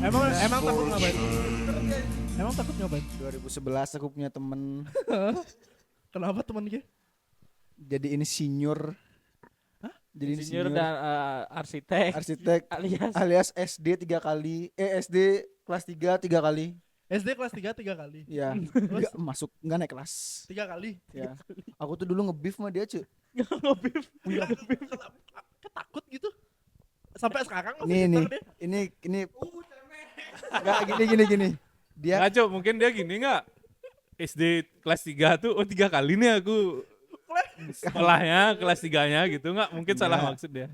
Emang takut ngapain? Emang takut ngapain? 2011 aku punya temen Kenapa teman dia? jadi ini senior. Hah? Jadi ini Insinyur senior dan arsitek arsitek alias alias SD 3 kali. SD kelas 3 3 kali. SD kelas 3 3 kali. Ya, Terus enggak naik kelas. 3 kali. Ya. Aku tuh dulu nge-beef sama dia, cuy. ngebif. Punya ketakut gitu. Sampai sekarang masih Nih, ketar dia. ini enggak gini. Dia Nggak, Cok, mungkin dia gini nggak? SD kelas 3 tuh, 3 kali nih aku sekolahnya kelas 3-nya gitu, nggak? Mungkin salah Nggak. maksud dia.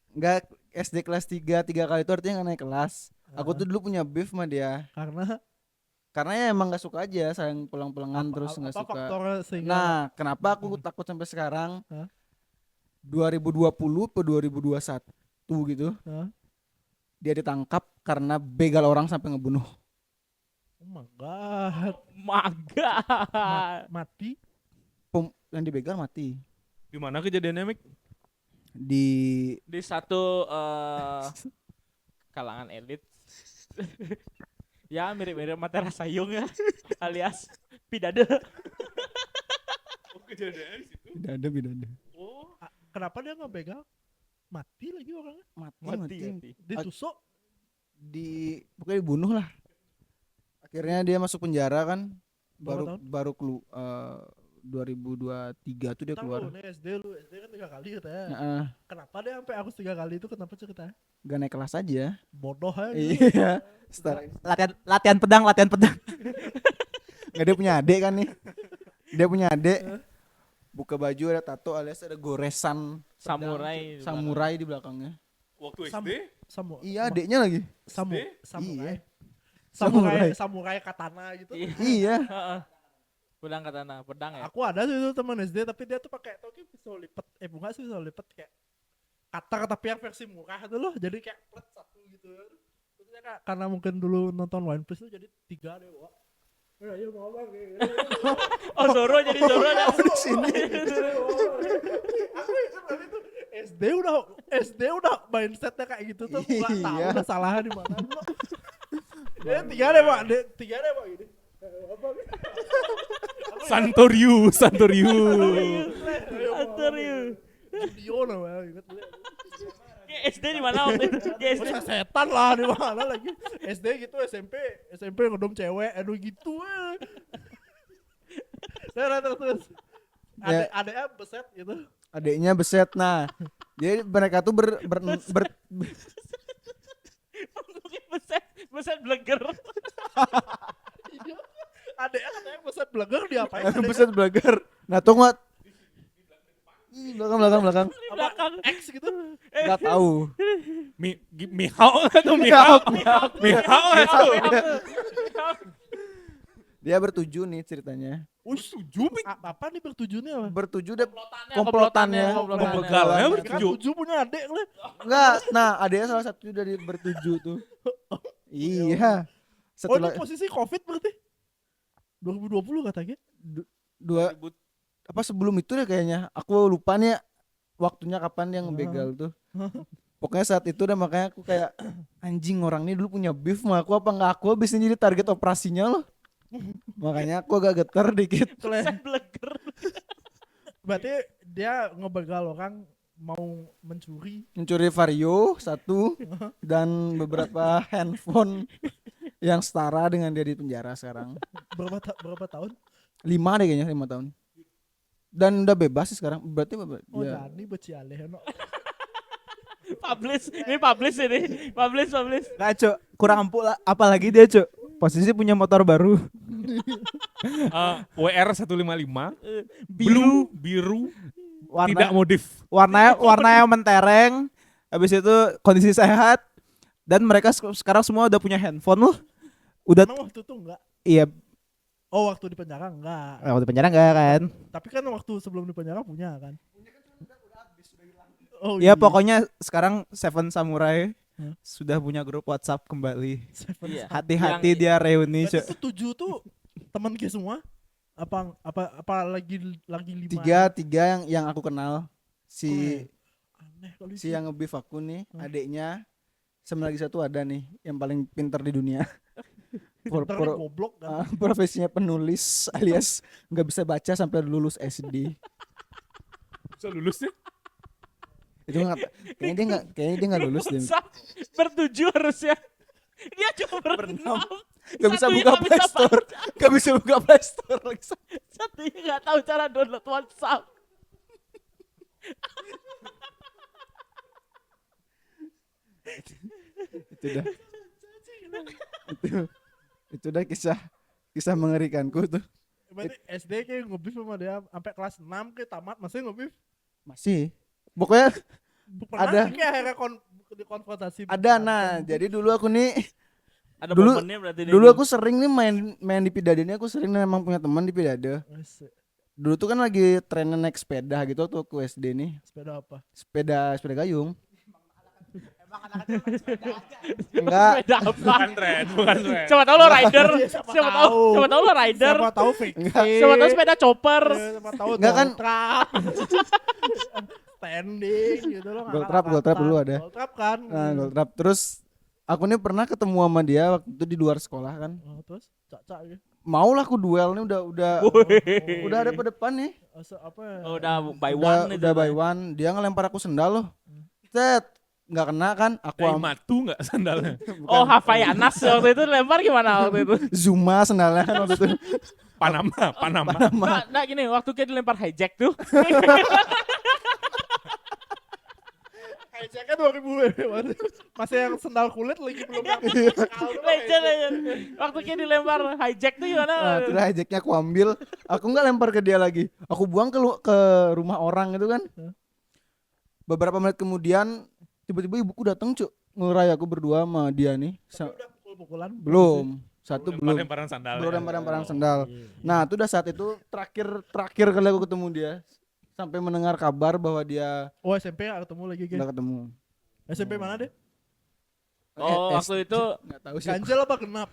enggak SD kelas 3 3 kali itu artinya enggak naik kelas. Aku tuh dulu punya beef sama dia. Karena Karena ya emang gak suka aja saling pulang-pulangan terus gak apa suka. faktornya sehingga Nah, kenapa aku takut sampai sekarang? Hah? 2020 ke 2021 gitu. Hah? Dia ditangkap karena begal orang sampai ngebunuh. oh my god, Maga. mati. Yang dibegal mati. Di mana kejadiannya, Mik? Di Di satu kalangan elit. Ya mirip-mirip Matera Sayung ya alias Pidade. Oh, kejadiannya di situ. bidada. Oh, Kenapa dia nggak begal? Mati lagi orangnya. Mati. Ditusuk. Pokoknya dibunuh lah. Akhirnya dia masuk penjara kan. Berapa tahun? Baru 2023 tuh dia Tahu keluar. nih SD kan 3 kali katanya. Heeh, Kenapa dia sampai harus 3 kali itu? Kenapa ceritanya? gak naik kelas aja. Bodoh aja. Gitu. Iya. Latihan pedang. Nggak, dia punya adik kan nih. Dia punya adik. Buka baju ada tato alias ada goresan Samurai. samurai di belakangnya. waktu Sam- SD? Iya, adiknya lagi. Samurai. Iya. Samurai. Samurai katana gitu. Iya. Iya. Heeh. Pedang katana, pedang ya. Aku ada sih itu teman SD tapi dia tuh pakai tau kan pisau lipat. Bukan sih pisau lipat kayak cutter tapi yang versi murah itu loh. Jadi kayak plet satu gitu. Terus dia karena mungkin dulu nonton One Piece tuh jadi 3 deh, Wak. Ya mau bang. Oh Zoro jadi Zoro dah. Di sini. SD udah mindsetnya kayak gitu tuh. Aku nggak tahu Iya. udah salahnya di mana. Tiga deh pak, gini. Santoryu. Anterior. Studio namanya inget. Kayak SD di mana waktu itu? Kayak SD. Setan lah di mana lagi. SD gitu SMP ngedom cewek, aduh gitu. Terus. Ya. Adeknya beset gitu. Adiknya beset. Nah, jadi mereka tuh Beset bleger. Adeknya katanya beset belagar diapain? beset belagar. Nah, tuh nggak. Ih, belakang. Di belakang. X gitu. Nggak tahu. Mihao atau Mihao? Mihao atau? Dia bertuju nih ceritanya. Tujuh, Mik. Apa nih bertujuannya apa? Bertuju deh Komplotannya. Begalnya Kan bertujuh. 7 punya adek lah. Enggak. Nah, adiknya salah satu dari bertuju tuh. Iya. Oh ini Setelah posisi COVID berarti 2020 katanya. dua apa sebelum itu deh kayaknya. Aku lupa nih waktunya kapan dia ngebegal tuh. Pokoknya saat itu deh, makanya aku kayak anjing, orang ini dulu punya beef sama aku apa enggak, aku habis ini jadi target operasinya loh. Makanya aku agak getar dikit. Beset bleger. Berarti dia ngebegal orang mau mencuri. Mencuri Vario satu dan beberapa handphone yang setara dengan dia di penjara sekarang. Berapa tahun? 5 deh kayaknya, 5 tahun. Dan udah bebas sih sekarang. Berarti Oh ya. Dani becialeh no. Publish ini. Publish. Nggak, Cok, kurang ampuh lah. Apalagi dia, Cok, posisi punya motor baru. WR 155 biru tidak modif. warnanya mentereng. Habis itu kondisi sehat, dan mereka sekarang semua udah punya handphone loh. Udah Emang waktu itu enggak? iya, Oh waktu di penjara enggak. waktu penjara enggak kan? Tapi kan waktu sebelum di penjara punya kan. Oh Ya pokoknya sekarang Seven Samurai Hah? sudah punya grup WhatsApp kembali. Iya. Hati-hati dia reuni, Berarti Cok. itu 7 tuh teman kita semua. Apa lagi 5? Tiga yang aku kenal. Si Aneh kali si yang nge-beef aku nih, Hmm. adiknya, sama lagi satu ada nih yang paling pintar di dunia. Pinter nih, goblok kan. Profesinya penulis alias nggak bisa baca sampai lulus SD. Bisa lulus ya? Itu kayaknya dia nggak lulus deh. Bertujuh harusnya. Dia cuma berenam. Gak bisa Satunya buka nggak Play bisa Store. Gak bisa buka Play Store lagi. Satunya nggak tahu cara download WhatsApp. Itu dah. itu dah kisah mengerikanku tuh. Berarti SD kayak ngebif sama dia sampai kelas 6 kayak tamat masih ngebif. Masih. Pokoknya Pernah Ada. kayak akhirnya dikonfrontasi. ada jadi dulu aku nih Ada Dulu- momennya berarti nih. dulu aku sering nih main di Pidade ini, aku sering memang punya teman di Pidade. Dulu tuh kan lagi trennya naik sepeda gitu tuh aku SD nih. Sepeda apa? Sepeda gayung. Enggak, Beda apa? Bukan tren, bukan tren. Siapa tahu lo rider. Siapa Siapa tahu. tahu. Siapa tahu lo rider. Siapa tahu fake. Siapa tahu sepeda chopper. Siapa tahu Enggak kan? trap. Standing gitu loh. Gold trap dulu ada. Gold trap kan. nah, gold trap. Terus aku nih pernah ketemu sama dia waktu itu di luar sekolah kan. Oh, terus cak-cak gitu. Maulah aku duel nih udah Wih. ada pada depan nih. Apa ya? Oh, udah by Udah, one itu. udah by one. Dia ngelempar aku sendal loh. Set, nggak kena kan? Aku Kayak matu nggak sandalnya? Oh, Havaianas waktu itu lempar gimana waktu itu? Zuma sendalnya kan waktu itu. Panama. Nah, gini, waktu kayak dilempar hijack tuh. Hijacknya 2000 masih yang sendal kulit lagi belum yang Legend. Waktu kayak dilempar hijack tuh gimana? Nah, terus hijacknya aku ambil, aku nggak lempar ke dia lagi. Aku buang ke rumah orang gitu kan. Beberapa menit kemudian tiba-tiba ibuku datang cuk, ngurai aku berdua sama dia nih. udah pukul-pukulan. Belum, satu belum. Lemparan sandal. Belum lempar-lemparan sendal. Nah, itu udah saat itu terakhir kali aku ketemu dia. Sampai mendengar kabar bahwa dia Oh, SMP nggak ketemu lagi udah guys. ketemu. SMP mana deh? Oh, waktu itu Nggak tahu sih. Ganjil apa genap?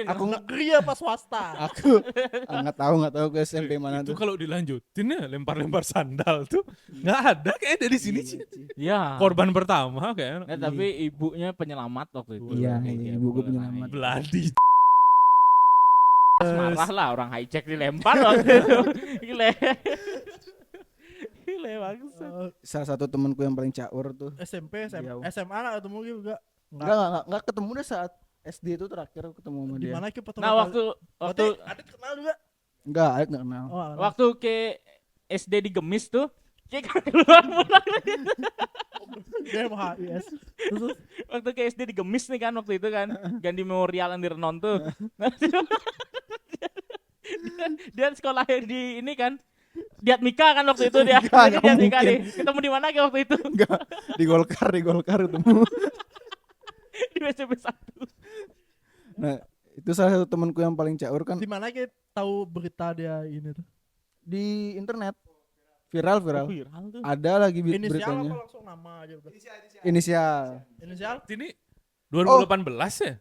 Aku Negeri apa swasta? aku nggak tahu ke SMP mana Itu tuh. kalau dilanjutin ya lempar-lempar sandal tuh nggak ada kayak dari sini sih. ya. Korban pertama kayak Nah, tapi ibunya penyelamat waktu itu. Iya, ibu gue penyelamat. Beladi. Marah lah orang hijack dilempar waktu itu. Gile. Gile bagus. Salah satu temanku yang paling caur tuh. SMP, Jauh. SMA nggak ketemu juga. Enggak ketemu deh saat SD itu terakhir aku ketemu sama Di dia. mana kita pertama Nah, kali- waktu Berarti Adit kenal juga. Enggak, Alek enggak kenal. Oh, anak. waktu ke SD di Gemis tuh kayak keluar pulang. Dia MHIS. Terus Waktu ke SD di Gemis nih kan waktu itu kan Gandhi Memorial yang di Renon tuh. dia sekolahnya di ini kan di Atmika kan waktu itu dia. Enggak Di Atmika mungkin. nih. Ketemu di mana waktu itu? Enggak, di Golkar ketemu. Di SMP 1. Nah, itu salah satu temanku yang paling caur kan di mana kita tahu berita dia ini tuh? di internet. Viral. Viral tuh. Ada lagi Inisial beritanya. apa langsung nama aja udah? Inisial. Inisial? Ini 2018 ya?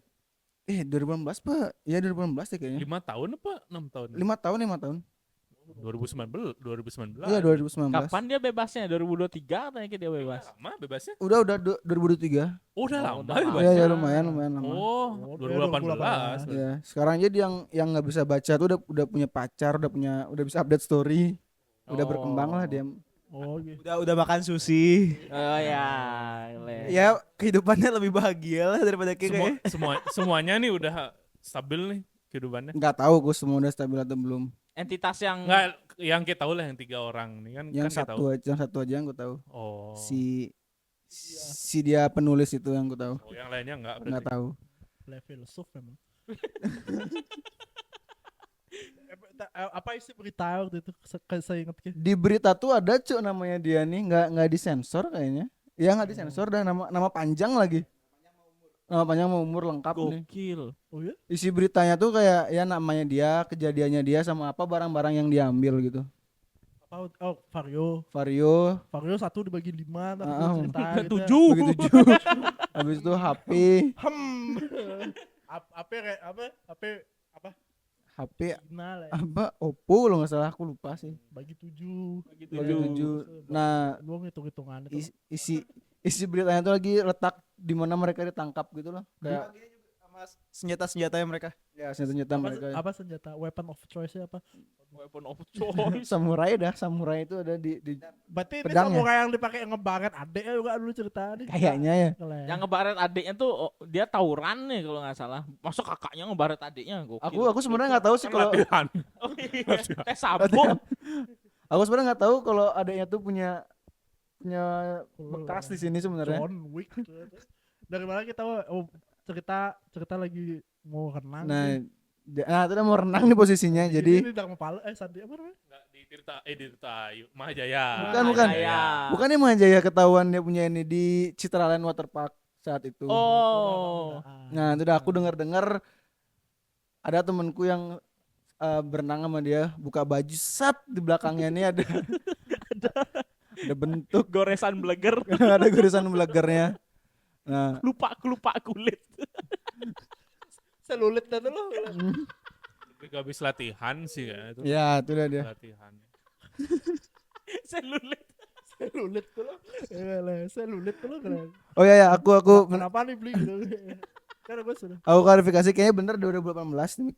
2018, Pak. Iya 2018 deh kayaknya. 5 tahun apa 6 tahun? 5 tahun. 2019. Iya 2019. Kapan dia bebasnya? 2023 katanya dia bebas. Lama bebasnya? Udah 2023. Oh, udah Oh, lama udah bebasnya. Iya lumayan lama. Oh, Oh, 2018. Ya, sekarang jadi yang nggak bisa baca tuh udah punya pacar, udah bisa update story. Udah Oh. berkembang lah dia. Oh, gitu. Udah makan sushi. Oh ya. Ya kehidupannya lebih bahagia lah daripada kayak Semuanya nih udah stabil nih kehidupannya. Nggak tahu gue semua udah stabil atau belum. Entitas yang Enggak, yang kita tahu lah yang 3 orang nih kan. Yang kan kita tahu. yang satu aja yang gue tahu. Oh. Si dia penulis itu yang gue tahu. Oh, yang lainnya enggak Nggak berarti. tahu. Level soft memang. Apa isi berita waktu itu? Saya ingat ke. Di berita tuh ada cuk namanya dia nih nggak disensor kayaknya. Ya nggak disensor dan nama panjang lagi. Nama panjang sama umur lengkap nih. gokil. Oh ya? Isi beritanya tuh kayak ya namanya dia, kejadiannya dia sama apa barang-barang yang diambil gitu. Apa? Oh, Vario. Vario, Vario 1 dibagi 5 tapi Ah, cerita gitu. 7. bagi 7. Habis itu HP, Apa? HP Signal ya. apa Oppo kalau nggak salah aku lupa sih. Bagi 7. Bagi 7. Nah, Gua ngitung-hitungan itu. isi beritanya tuh lagi letak di mana mereka ditangkap gitu loh. Kayak Sama senjata-senjatanya mereka. ya senjata mereka. Apa senjata weapon of choice apa? Weapon of choice. Samurai itu ada di Berarti ini pedangnya. samurai yang dipakai ngebaret adeknya juga dulu cerita nih. kayaknya ya. Yang ngebaret adiknya tuh dia tawuran nih kalau nggak salah. Masuk kakaknya ngebaret adiknya. Gokil. Aku sebenarnya nggak tahu sih Kan kalau latihan. Oh iya. Tes sabuk. aku sebenarnya nggak tahu kalau adanya tuh punya bekas di sini sebenarnya. John Wick. Dari mana kita cerita lagi mau renang. Nah, itu udah mau renang nih posisinya. Jadi ini udah mau palu Sandi apa namanya? Nggak di Tirta Mahajaya. Bukan. Mahajaya. bukannya Mahajaya ketahuan dia punya ini di Citraland Waterpark saat itu. Oh. Nah, itu udah aku dengar ada temanku yang berenang sama dia, buka baju sat di belakangnya nih ada bentuk Goresan bleger. ada garisan belagernya. Nah, Lupa kulit. Selulit dah dulu. Lebih ke habis latihan sih ya itu. ya itu udah dia. Latihan. Selulit. Selulit dulu. Selulit dulu keren. Oh ya aku Kenapa nih beli gitu? Karena gue sudah. aku klarifikasi kayaknya bener 2018 nih.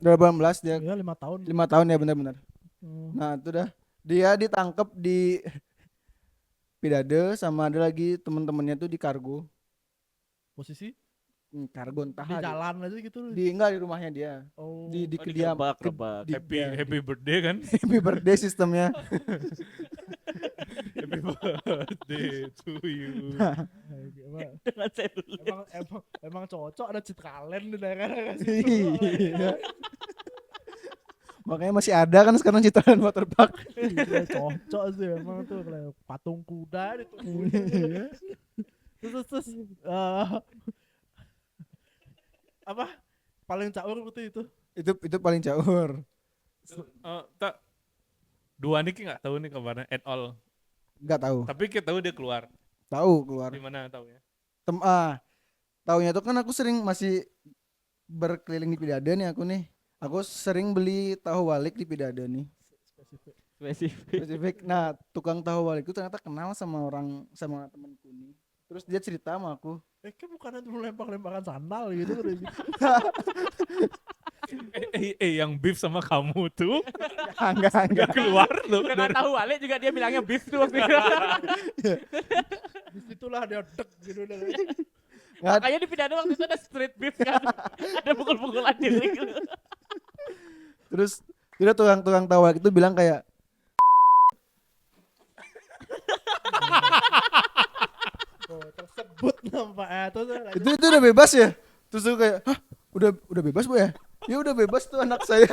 2018 dia Ya 5 tahun. 5 tahun ya benar-benar. Hmm. Nah, itu dah. Dia ditangkap di Pidade sama ada lagi teman-temannya tuh di kargo. Posisi Kargo entah di jalan aja gitu. enggak di rumahnya dia. Oh. Di Oh, kediam. digerebek. Happy birthday kan? Happy birthday sistemnya. Happy birthday to you. Dengan selulit. Emang cocok ada Citraland di daerah Iya. Makanya masih ada kan sekarang Citraland Waterpark. Iya, cocok sih emang tuh kayak patung kuda ditungguin. terus apa paling caur berarti itu Itu paling caur. Tak dua nih nggak tahu nih kabarnya at all. Enggak tahu. Tapi kita tahu dia keluar. Tahu keluar. Di mana tahu ya? Taunya tuh kan aku sering masih berkeliling di Pidade nih aku nih. Aku sering beli tahu walik di Pidade nih. Spesifik. Nah, tukang tahu walik itu ternyata kenal sama temanku nih. Terus dia cerita sama aku. kan bukannya dulu lempar-lemparan sandal gitu udah gitu. Yang beef sama kamu tuh Enggak. keluar loh. Karena tahu Alik juga dia bilangnya beef tuh waktu itu. Disitulah dia dek gitu udah. Makanya di Pidade waktu itu ada street beef kan. Ada pukul-pukulan diri gitu. Terus dia tukang tahu walik itu bilang kayak Tersebut nampaknya tuh itu udah bebas ya. Terus aku kayak, hah, udah bebas Bu ya? Ya udah bebas tuh anak saya.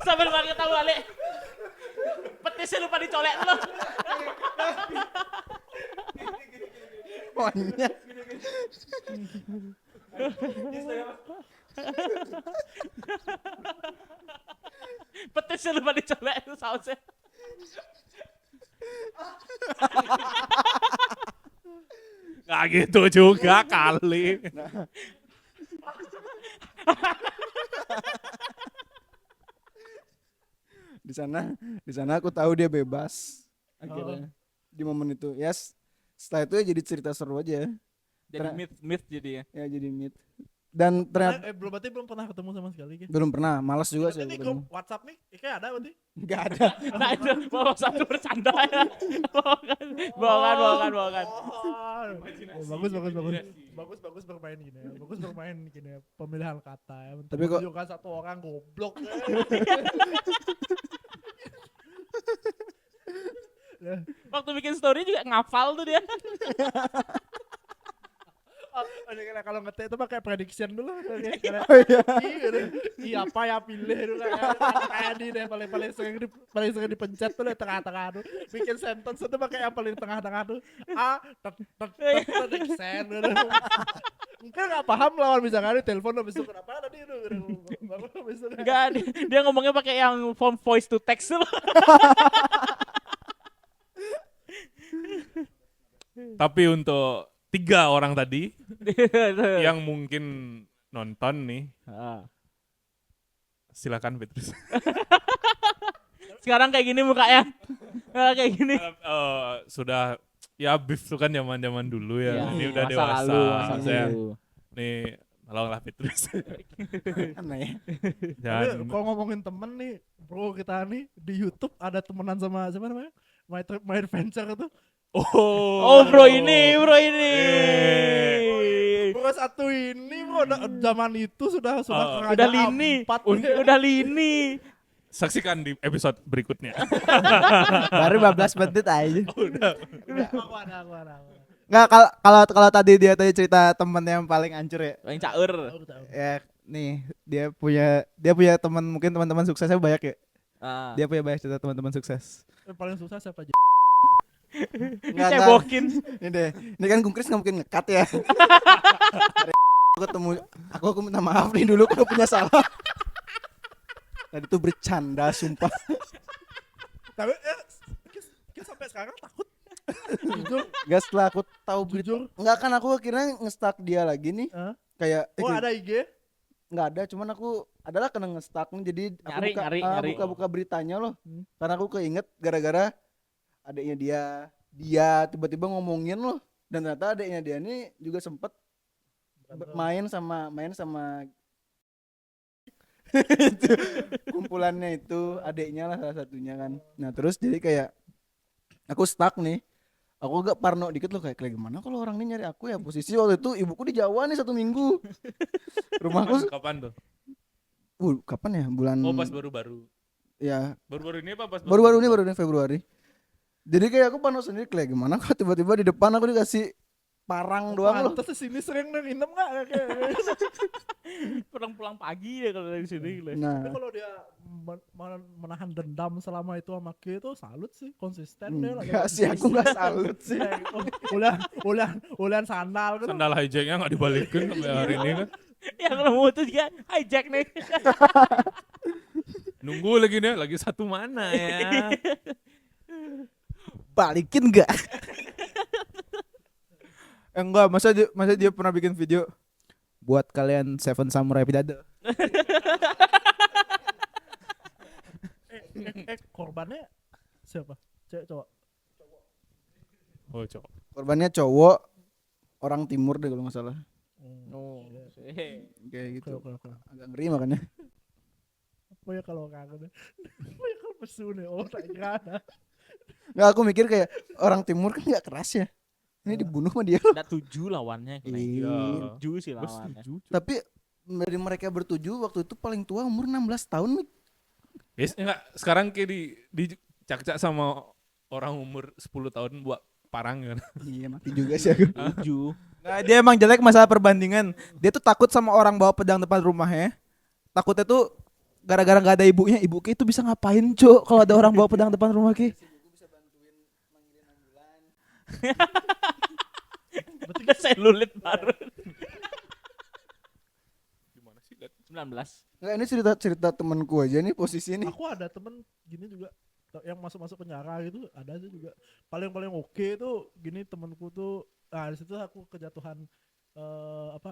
Sambil pakai tahu Alik. Petisnya lupa dicolek loh. Monyet. Petisnya lupa dicolek itu sausnya. Nggak gitu juga kali. Di sana aku tahu dia bebas akhirnya di momen itu. Yes, setelah itu ya jadi cerita seru aja. Jadi myth jadi ya. Ya jadi meet. Dan ternyata belum pernah ketemu sama sekali gitu. belum pernah, malas juga sih Ini aku grup ketemu. WhatsApp nih, kayak ada berarti. Enggak ada. Nah itu mau satu bercanda ya. Bohongan. Oh, bagus bermain gini. Ya. Bagus bermain gini. Ya. Pemilihan kata. Ya. Tapi kok- juga satu orang goblok. Ya. Waktu bikin story juga ngafal tuh dia. Kalau ngetik itu pakai prediction dulu. Kayak, Oh iya. iya apa ya pilih dulu kayak di deh paling sering dipencet tuh di tengah-tengah tuh. Bikin sentence itu pakai yang paling tengah-tengah tuh. Send. Mungkin nggak paham lawan misalkan di telepon habis itu kenapa tadi itu. Baru habis itu. Enggak, dia ngomongnya pakai yang form voice to text tuh. Tapi untuk 3 orang tadi yang mungkin nonton nih, silakan Petrus. Sekarang kayak gini mukanya. Kayak gini. Sudah Ya beef tuh kan zaman-zaman dulu ya. Iya, Ini udah masa dewasa. lalu, masa Saya, lalu. nih tolonglah Petrus. Aneh ya. Tapi Jangan. kalau ngomongin temen nih, bro kita nih di YouTube ada temenan sama siapa namanya? My Trip My Adventure itu. Oh bro ini. Bro satu ini bro zaman itu sudah Oh, ke Udah raja lini. ampat. Udah lini. Saksikan di episode berikutnya. Baru 15 menit aja. Aku ada. Nggak, kalau tadi dia cerita temen yang paling hancur ya. Paling caur. Aku tahu. Ya nih dia punya teman, mungkin teman-teman suksesnya banyak ya. Ah. Dia punya banyak cerita teman-teman sukses. Paling susah siapa aja? Dicebokin. Ini deh. Ini kan Kung Kris nggak mungkin nge-cut ya. Aku minta maaf nih dulu kalau punya salah. Tadi tuh bercanda sumpah. Tapi kita sampai sekarang takut. Jujur, Gas lah aku tahu berita. jujur. Enggak kan aku akhirnya nge-stuck dia lagi nih. Hah? Kayak Oh ada IG? nggak ada, cuman aku adalah kena nge-stuck nih, jadi aku Nyari. buka beritanya loh. Hmm. Karena aku keinget gara-gara adiknya dia tiba-tiba ngomongin loh, dan ternyata adiknya dia nih juga sempet main sama itu kumpulannya itu adiknya lah salah satunya kan. Nah terus jadi kayak aku stuck nih, aku agak parno dikit loh, kayak gimana kalau orang ini nyari aku ya. Posisi waktu itu ibuku di Jawa nih 1 minggu. Rumahku Kapan tuh? kapan ya, bulan Oh pas baru-baru. ya Baru-baru ini apa pas baru-baru ini Februari. Jadi kayak aku parno sendiri, kayak gimana kok tiba-tiba di depan aku dikasih parang doang loh. Pantes sini sering nginep nggak kayak. Pulang pagi ya kalau dari sini. Tapi Nah kalau dia menahan dendam selama itu sama Ki itu salut sih, konsisten dia lah. enggak sih, aku nggak salut sih. Ulan sandal kan. Sandal hijacknya nggak dibalikin sampai hari ini kan. Yang nemu itu juga hijack nih. Nunggu lagi nih, lagi satu mana ya? Balikin enggak? Enggak, masa dia pernah bikin video buat kalian Seven Samurai Pidada. Korbannya siapa? Cewek cowok. Oh cowok. Korbannya cowok orang timur deh kalau nggak salah. Oh. Kayak gitu. Oke. Agak ngeri makanya. Apa ya kalau kangen? Apa ya kalau pesu nih? Oh tak kira ada. Nggak, aku mikir kayak orang timur kan nggak keras ya. Ini dibunuh sama dia. Ada 7 lawannya. Iya. 7 sih lawannya. Tapi dari mereka bertujuh waktu itu paling tua umur 16 tahun Mik. Yes, enggak, sekarang kayak di cak-cak sama orang umur 10 tahun buat parang kan. Iya mati juga sih aku. 7. Nah, dia emang jelek masalah perbandingan. Dia tuh takut sama orang bawa pedang depan rumahnya. Takutnya tuh gara-gara nggak ada ibunya. Ibu Ki itu bisa ngapain, Cuk, kalau ada orang bawa pedang depan rumah Ki? Berarti selulit baru. Gimana sih? Liat. 19. Nggak, ini cerita temanku aja nih posisi ini. Aku ada temen gini juga yang masuk penjara gitu, ada aja juga. Paling oke itu gini temenku tuh. Nah di situ aku kejatuhan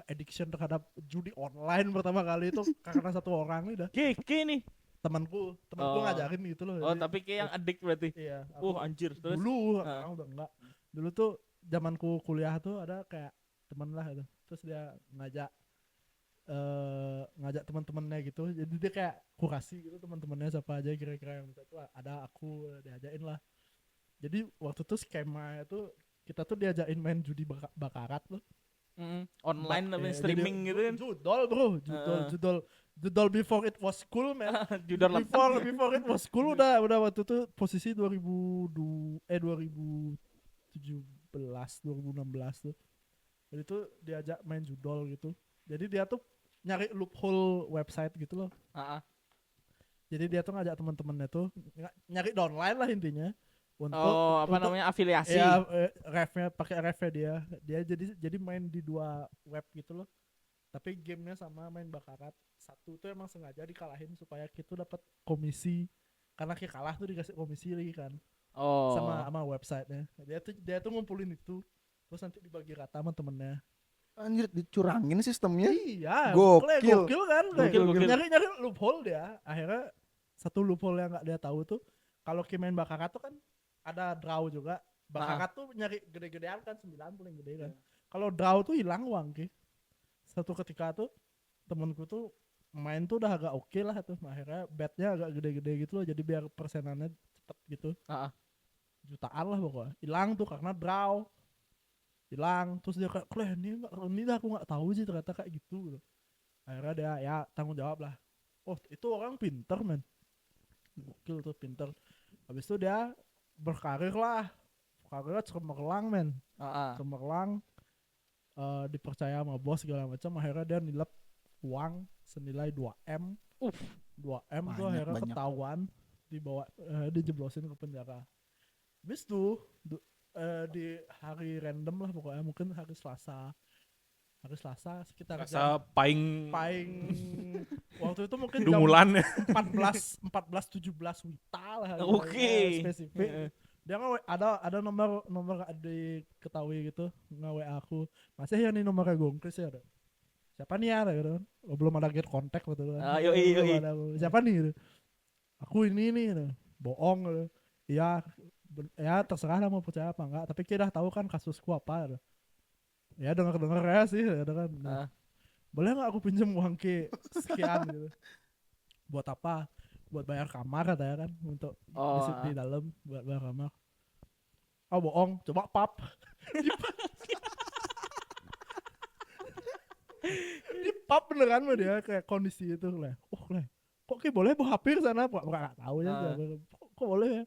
addiction terhadap judi online pertama kali itu karena satu orang nih dah. Keke nih. Temanku Oh. ngajarin gitu loh. Oh, Jadi, tapi kayak yang addict berarti. iya. Anjir. Terus Dulu sekarang udah enggak. Dulu tuh zamanku kuliah tuh ada kayak teman lah gitu. Terus dia ngajak teman-temannya gitu. Jadi dia kayak kurasi gitu teman-temannya siapa aja kira-kira yang bisa tuh ada aku diajakin lah. Jadi waktu itu skema itu kita tuh diajakin main judi bakarat loh. online tapi Jadi streaming gitu kan. Judol bro, judol before it was cool man. Judul before it was cool udah waktu itu posisi 2016 tuh. Jadi tuh diajak main judol gitu. Jadi dia tuh nyari loophole website gitu loh. Jadi dia tuh ngajak teman-temannya tuh nyari downline lah intinya. Untuk namanya afiliasi. ya refnya pakai refnya dia jadi main di 2 web gitu loh. Tapi gamenya sama main bakarat. Satu tuh emang sengaja dikalahin supaya kita dapat komisi. Karena kita kalah tuh dikasih komisi lagi kan. Sama websitenya. Dia tuh ngumpulin itu. Terus nanti dibagi rata sama temennya. Anjir, dicurangin sistemnya. Iya, Gokil. gokil kan. Gokil. Nyari loophole dia. Akhirnya satu loophole yang nggak dia tahu tuh kalau main bakarat tuh kan ada draw juga. Bakarat tuh nyari gede-gedean kan 9 paling gede kan. Kalau draw tuh hilang uang ki. Satu ketika tuh temenku tuh main tuh udah agak oke lah tuh, akhirnya betnya agak gede-gede gitu loh, jadi biar persenannya cepet gitu. Jutaan lah pokoknya. Hilang tuh karena draw. Hilang terus dia kayak kleh ini dah aku nggak tahu sih ternyata kayak gitu. Akhirnya dia ya tanggung jawab lah. Oh itu orang pinter men, gokil tuh pinter. Habis itu dia berkarir lah, karirnya cemerlang men, cemerlang. Dipercaya sama bos segala macam, akhirnya dia nilep uang senilai 2M. 2M tuh akhirnya banyak. ketahuan, dibawa dijeblosin ke penjara. Habis tuh di hari random lah pokoknya, mungkin hari Selasa sekitar Rasa jam paling waktu itu mungkin dumulan ya. jam 14 17 wita lah Oke. spesifik. Dia kan ada nomor diketahui gitu nge-WA aku, masih ya nih nomornya Gongkris ya, ada siapa nih ya gitu kan. Belum ada get contact gitu kan. Yoi. Belum ada, siapa nih gitu. Aku ini nih gitu. Bohong gitu. Ya terserah lah mau percaya apa enggak, tapi kita tahu kan kasusku apa gitu. Ya dengar ya sih ya kan. Boleh nggak aku pinjam uang ke sekian gitu. Buat apa? Buat bayar kamar katanya kan, untuk di dalam buat bayar kamar. Oh bohong, coba pap. Di pap beneran mah dia kayak kondisi itu lah. Oh lah, kok kayak boleh bawa HP ke sana? Nggak tahu ya. Kok boleh ya?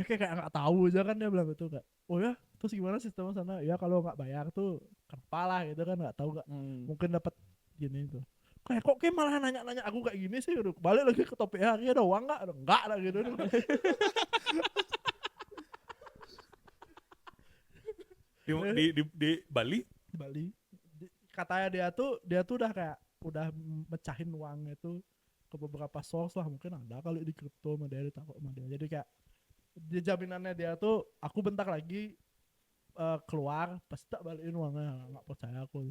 Kayak nggak tahu aja kan dia bilang gitu kayak. Oh ya, terus gimana sistemnya sana? Ya kalau nggak bayar tuh kepala gitu kan, nggak tahu nggak. Mungkin dapat gini tuh. Kok kayak malah nanya-nanya aku kayak gini sih, udah balik lagi ke topik hari, ada uang nggak? Enggak lah gitu. Di Bali Katanya dia tuh udah mecahin uang itu ke beberapa source lah, mungkin ada kali di kripto sama dia ditaruh sama dia. Jadi kayak di jaminannya dia tuh aku bentar lagi keluar pasti tak balikin uangnya, nggak percaya aku.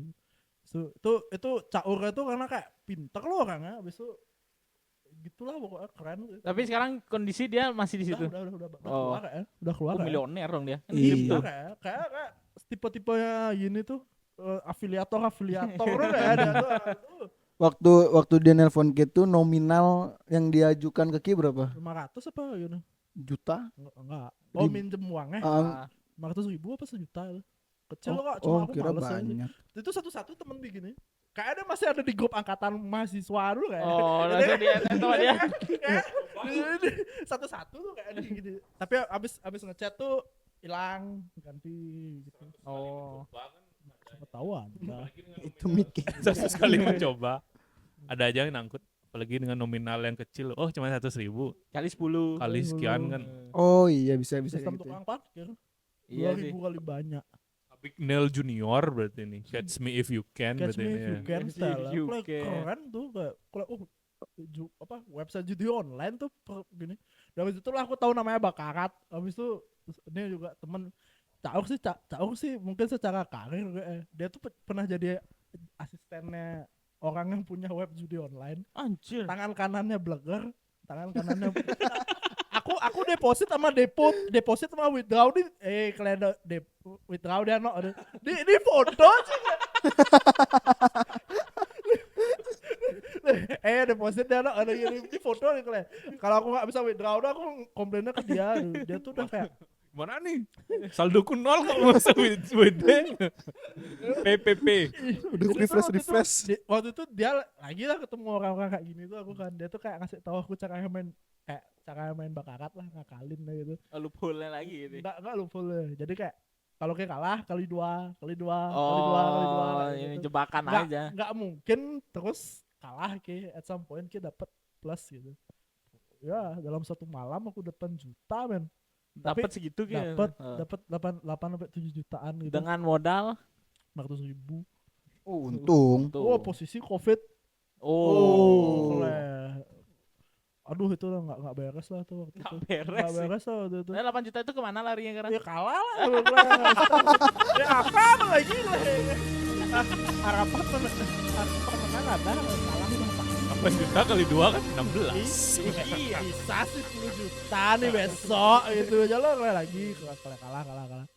So, itu caurnya tuh karena kayak pinter loh orangnya, abis itu gitulah pokoknya keren. Tapi sekarang kondisi dia masih di situ. Udah keluar ya, udah keluar. Milioner dong dia. Iya. Kayak tipe-tipenya gini tuh afiliator tuh kayak ada tuh. Waktu dia nelpon gitu, nominal yang diajukan ke Ki berapa? 500 apa gitu? Juta? Enggak. Oh minjem uangnya. 500.000 apa sejuta itu? Kecil kok, cuma aku kira males aja. banyak. Itu satu-satu temen begini. Kayak ada masih ada di grup angkatan mahasiswa dulu kayak. Langsung dia sama dia. Satu-satu tuh kayak gitu. Tapi abis ngechat tuh hilang, ganti gitu. Ketahuan. Itu mic. Satu sekali mencoba, ada aja yang nangkut, apalagi dengan nominal yang kecil. Oh cuma 100.000 Kali 10. kali sekian kan. Oh iya bisa Sistem gitu. tukang parkir. Iya sih. 2000 kali banyak. Big Nail Junior berarti ini. Catch me if you can Catch berarti me ini. if you Ya. can style. You Kayak can. keren tuh kayak website judi online tuh gini. Dari situ lah aku tahu namanya Bakarat. Habis itu ini juga temen Caur sih mungkin secara karir dia tuh pernah jadi asistennya orang yang punya web judi online. Anjir. Tangan kanannya blogger, tangan kanannya aku deposit sama withdraw di kalian withdraw dia no di foto sih. Deposit dia no ada di foto nih kalian. Kalau aku nggak bisa withdraw aku komplainnya ke dia tuh udah kayak Mana nih? Saldoku 0 kok masa WD. PPP. Udah refresh. Waktu itu dia lagi lah ketemu orang-orang kayak gini tuh aku kan, dia tuh kayak ngasih tahu aku cara main Bakarat lah, ngakalin lah gitu. Loophole-nya lagi gitu. Enggak loophole. Jadi kayak kalau kayak kalah kali dua. Ini gitu. jebakan aja. Enggak mungkin terus kalah at some point dapat plus gitu. Ya, dalam satu malam aku dapat juta men. Dapat segitu gitu. Dapat 8 sampai 7 jutaan gitu. Dengan modal 500.000. Oh, untung. Oh, posisi Covid. Keren. Aduh itu lah nggak beres lah tuh waktu itu. Nggak beres lah waktu itu. 8 juta itu kemana larinya sekarang? Ya kalah lah. Ya apa lagi lah. Harapan menang ada, kalah 15 juta kali 2 kan 16. Iya, bisa sih 10 juta nih besok gitu aja lo kalah lagi, kalah.